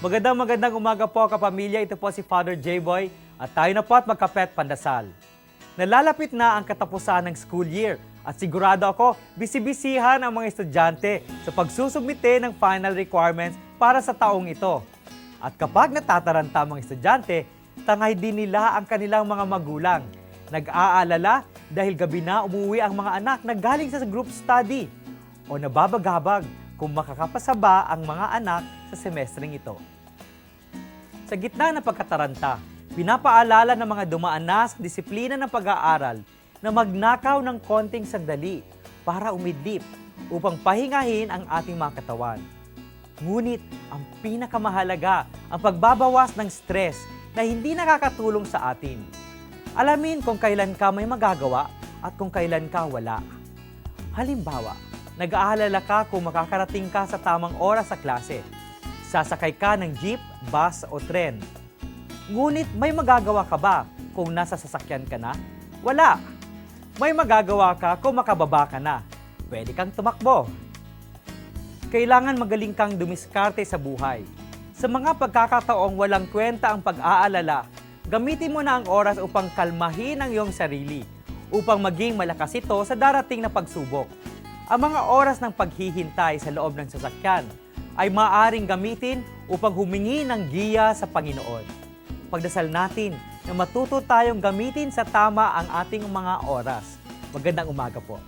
Magandang umaga po kapamilya. Ito po si Father J-Boy at tayo na po at magkapet pandasal. Nalalapit na ang katapusan ng school year at sigurado ako bisibisihan ang mga estudyante sa pagsusubmite ng final requirements para sa taong ito. At kapag natataranta ang mga estudyante, tangay din nila ang kanilang mga magulang. Nag-aalala dahil gabi na umuwi ang mga anak na galing sa group study o nababagabag kung makakapasa ba ang mga anak sa semestreng ito. Sa gitna ng pagkataranta, pinapaalala ng mga dumaan na sa disiplina ng pag-aaral na magnakaw ng konting sandali para umidlip upang pahingahin ang ating mga katawan. Ngunit ang pinakamahalaga ang pagbabawas ng stress na hindi nakakatulong sa atin. Alamin kung kailan ka may magagawa at kung kailan ka wala. Halimbawa, nag-aalala ka kung makakarating ka sa tamang oras sa klase. Sasakay ka ng jeep, bus o tren. Ngunit may magagawa ka ba kung nasa sasakyan ka na? Wala. May magagawa ka kung makababa ka na. Pwede kang tumakbo. Kailangan magaling kang dumiskarte sa buhay. Sa mga pagkakataong walang kwenta ang pag-aalala, gamitin mo na ang oras upang kalmahin ang iyong sarili, upang maging malakas ito sa darating na pagsubok. Ang mga oras ng paghihintay sa loob ng sasakyan ay maaaring gamitin upang humingi ng giya sa Panginoon. Pagdasal natin na matuto tayong gamitin sa tama ang ating mga oras. Magandang umaga po.